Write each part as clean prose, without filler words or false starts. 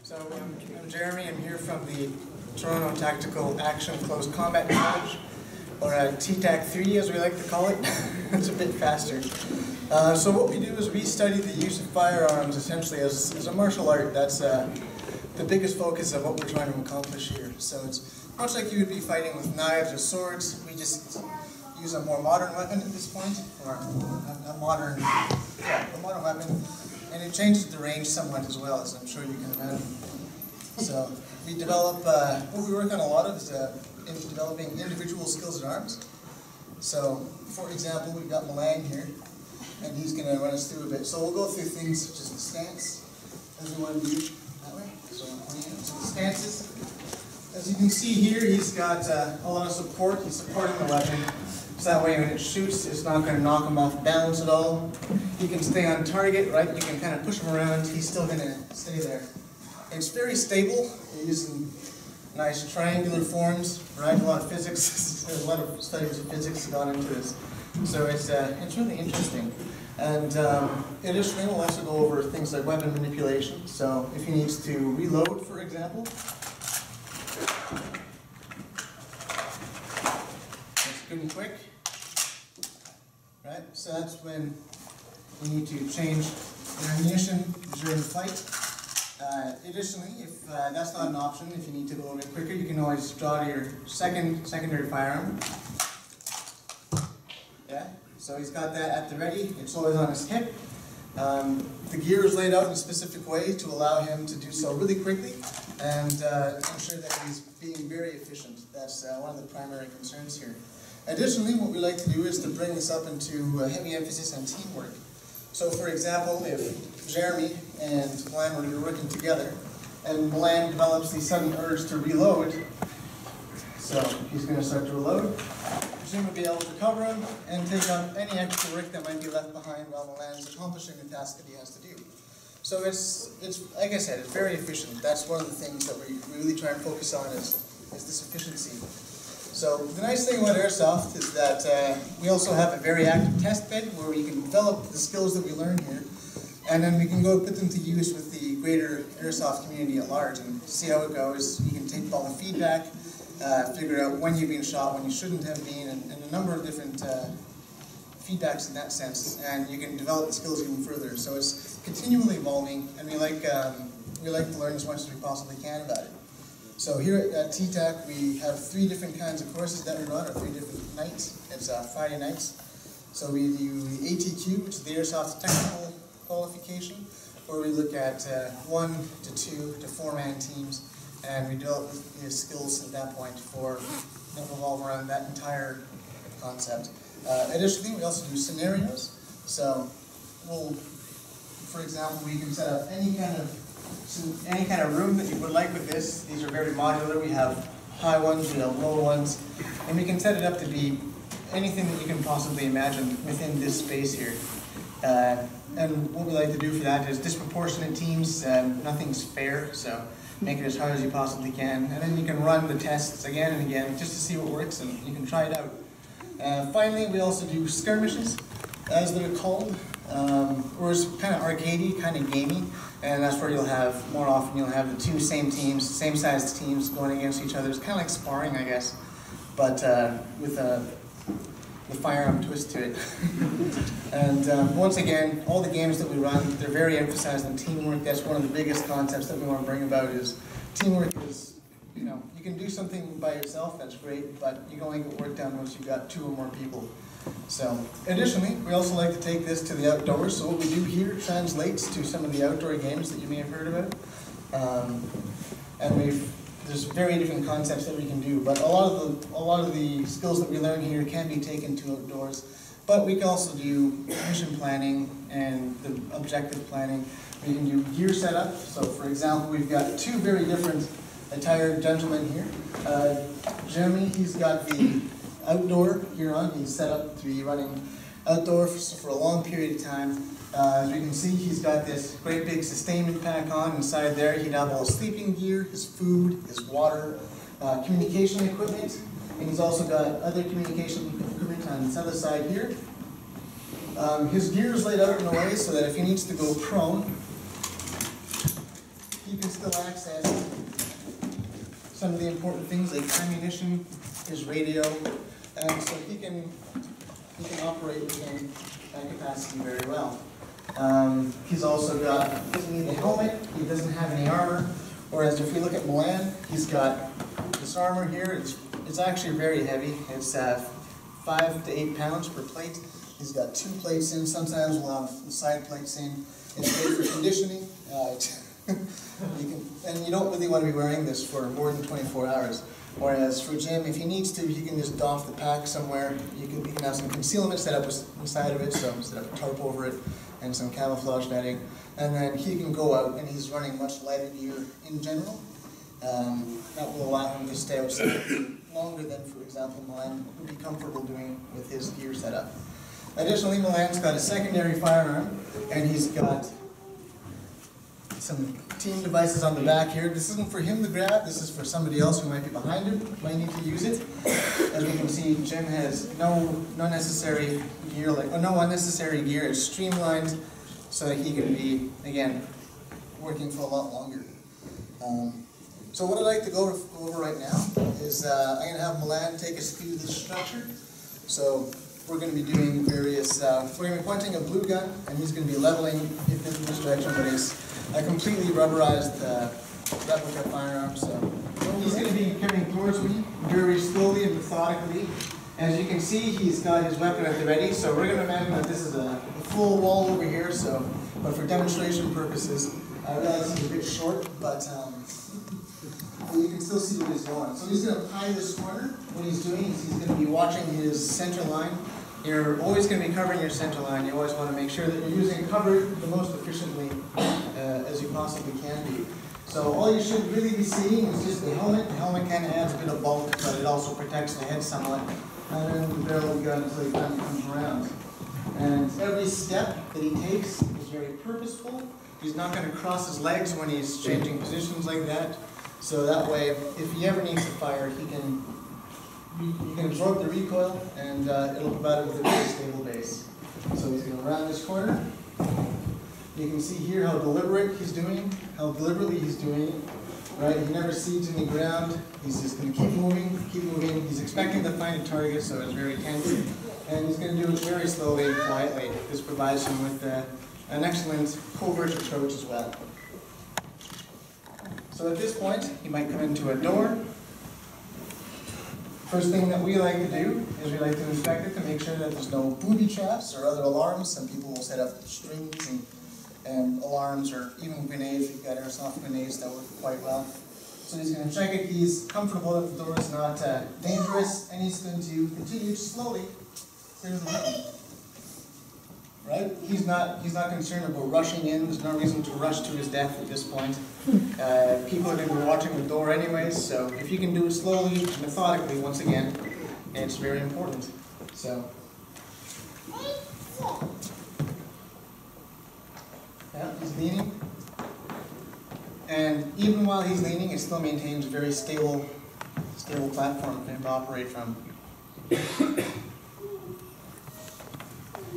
So I'm Jeremy. I'm here from the Toronto Tactical Action Close Combat College, or TTAC3 as we like to call it. It's a bit faster. So what we do is we study the use of firearms essentially as a martial art. That's the biggest focus of what we're trying to accomplish here. So it's much like you would be fighting with knives or swords. We just use a more modern weapon at this point, or a modern weapon. And it changes the range somewhat as well, as I'm sure you can imagine. So we develop, what we work on a lot of is in developing individual skills at arms. So, for example, we've got Milan here, and he's going to run us through a bit. So we'll go through things such as the stance, as we want to do that way. So the stances. As you can see here, he's got a lot of support. He's supporting the weapon. So that way when it shoots, it's not going to knock him off balance at all. He can stay on target, right? You can kind of push him around. He's still going to stay there. It's very stable. You're using nice triangular forms, right? A lot of physics. There's a lot of studies of physics gone into this. So it's really interesting. And additionally, we'll also go over things like weapon manipulation. So if he needs to reload, for example, that's good and quick. Right? So that's when you need to change your ammunition during the fight. Additionally, if that's not an option, if you need to go a little bit quicker, you can always draw to your secondary firearm. Yeah, so he's got that at the ready. It's always on his hip. The gear is laid out in a specific way to allow him to do so really quickly and ensure that he's being very efficient. That's one of the primary concerns here. Additionally, what we like to do is to bring this up into heavy emphasis on teamwork. So, for example, if Jeremy and Milan were working together, and Milan develops the sudden urge to reload, so he's going to start to reload, Jeremy will be able to cover him and take on any extra work that might be left behind while Milan's accomplishing the task that he has to do. So it's like I said, it's very efficient. That's one of the things that we really try and focus on is this efficiency. So the nice thing about airsoft is that we also have a very active test bed where we can develop the skills that we learn here, and then we can go put them to use with the greater airsoft community at large and see how it goes. You can take all the feedback, figure out when you've been shot, when you shouldn't have been, and a number of different feedbacks in that sense, and you can develop the skills even further. So it's continually evolving, and we like to learn as much as we possibly can about it. So here at TTAC, we have 3 different kinds of courses that we run, or 3 different nights. It's Friday nights. So we do the ATQ, which is the Airsoft Technical Qualification, where we look at 1 to 2 to 4-man teams, and we develop the skills at that point that revolve around that entire concept. Additionally, we also do scenarios. So for example, we can set up any kind of room that you would like with this. These are very modular. We have high ones, we have low ones, and we can set it up to be anything that you can possibly imagine within this space here. And what we like to do for that is disproportionate teams. Nothing's fair, so make it as hard as you possibly can. And then you can run the tests again and again just to see what works, and you can try it out. Finally, we also do skirmishes, as they're called. Or it's kind of arcadey, kind of gamey, and that's where more often you'll have the 2 same teams, same sized teams going against each other. It's kind of like sparring, I guess, but with a firearm twist to it. And once again, all the games that we run, they're very emphasized on teamwork. That's one of the biggest concepts that we want to bring about is teamwork is, you can do something by yourself, that's great, but you can only get work done once you've got 2 or more people. So, additionally, we also like to take this to the outdoors. So what we do here translates to some of the outdoor games that you may have heard about. And there's very different concepts that we can do, but a lot of the skills that we learn here can be taken to outdoors. But we can also do mission planning and the objective planning. We can do gear setup. So, for example, we've got 2 very different attired gentlemen here. Jeremy, he's got the outdoor gear on. He's set up to be running outdoor for a long period of time. As you can see, he's got this great big sustainment pack on. Inside there, he'd have all his sleeping gear, his food, his water, communication equipment, and he's also got other communication equipment on this other side here. His gear is laid out in a way so that if he needs to go prone, he he can still access some of the important things like ammunition, his radio, and so he can operate within that capacity very well. He's also got, he doesn't need a helmet, he doesn't have any armor, whereas if we look at Milan, he's got this armor here. It's actually very heavy. It's 5 to 8 pounds per plate. He's got 2 plates in, sometimes we'll have the side plates in. It's made for conditioning. And you don't really want to be wearing this for more than 24 hours. Whereas for Jim, if he needs to, he can just doff the pack somewhere. He can have some concealment set up inside of it, so set up a tarp over it and some camouflage netting. And then he can go out, and he's running much lighter gear in general. That will allow him to stay outside longer than, for example, Milan would be comfortable doing with his gear setup. Additionally, Milan's got a secondary firearm, and he's got some team devices on the back here. This isn't for him to grab, this is for somebody else who might be behind him, might need to use it. As we can see, Jim has no unnecessary gear, it's streamlined so that he can be, again, working for a lot longer. So what I'd like to go over right now is I'm going to have Milan take us through this structure. So we're going to be doing various, we're going to be pointing a blue gun, and he's going to be leveling it in this direction, but it's a completely rubberized replica firearm. So he's going to be coming towards me very slowly and methodically. As you can see, he's got his weapon at the ready, so we're going to imagine that this is a full wall over here, but for demonstration purposes, I realize he's a bit short, but you can still see what he's doing. So he's going to pie this corner. What he's doing is he's going to be watching his center line. You're always going to be covering your center line. You always want to make sure that you're using cover the most efficiently as you possibly can be. So all you should really be seeing is just the helmet. The helmet kind of adds a bit of bulk, but it also protects the head somewhat. And then the barrel of the gun until he finally comes around. And every step that he takes is very purposeful. He's not going to cross his legs when he's changing positions like that. So that way, if he ever needs to fire, he can absorb the recoil, and it'll provide it with a very stable base. So he's going to round this corner. You can see here how deliberately he's doing it. Right? He never cedes any ground. He's just going to keep moving, keep moving. He's expecting to find a target, so it's very tense. And he's going to do it very slowly and quietly. This provides him with an excellent covert approach as well. So at this point, he might come into a door. First thing that we like to do is we like to inspect it to make sure that there's no booby traps or other alarms. Some people will set up strings and alarms, or even grenades. We've got airsoft grenades that work quite well. So he's going to check it. He's comfortable that the door is not dangerous, and he's going to continue to slowly clear the room. Right? He's not concerned about rushing in. There's no reason to rush to his death at this point. People are going to be watching the door anyways, so if you can do it slowly, methodically, once again, it's very important. So, yeah, he's leaning. And even while he's leaning, it still maintains a very stable platform for him to operate from.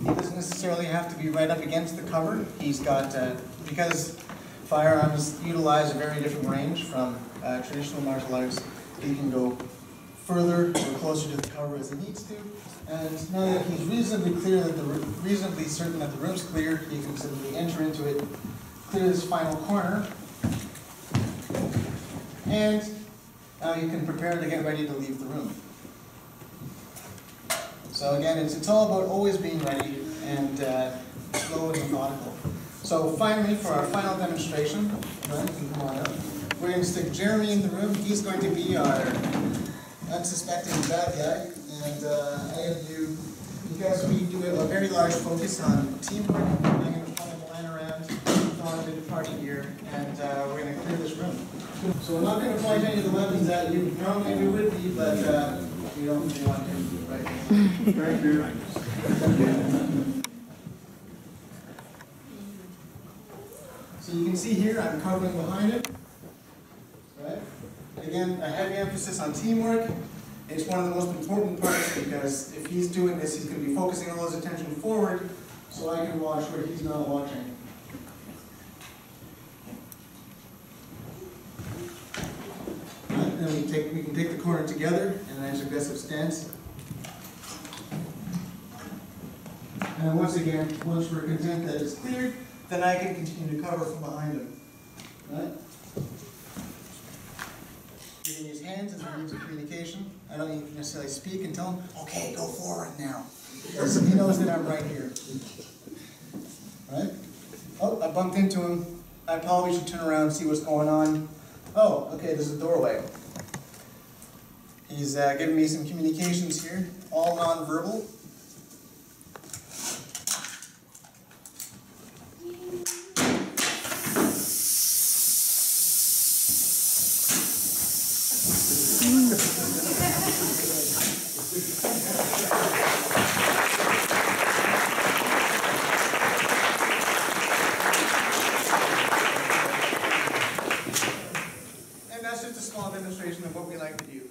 He doesn't necessarily have to be right up against the cover. He's got, because firearms utilize a very different range from traditional martial arts, he can go further or closer to the cover as he needs to. And now that he's reasonably certain that the room's clear, he can simply enter into it, clear this final corner, and now you can prepare to get ready to leave the room. So again, it's all about always being ready and slow and methodical. So finally, for our final demonstration, Brian, you can come on up. We're going to stick Jeremy in the room. He's going to be our unsuspecting bad guy. And because we do a very large focus on teamwork, I'm going to follow the line around, throw on a bit of party gear, and we're going to clear this room. So I'm not going to point any of the weapons at you. Normally we would be, but we don't really want to. Right. Very clear. So you can see here, I'm covering behind it. Right? Again, a heavy emphasis on teamwork. It's one of the most important parts because if he's doing this, he's going to be focusing all his attention forward, so I can watch where he's not watching. then we can take the corner together in a nice aggressive stance. And once again, once we're content that it's cleared, then I can continue to cover from behind him. Right? You can use hands as a means of communication. I don't need to necessarily speak and tell him, okay, go forward now. He knows that I'm right here. Right? Oh, I bumped into him. I probably should turn around and see what's going on. Oh, okay, there's a doorway. He's giving me some communications here, all non-verbal. And that's just a small demonstration of what we like to do.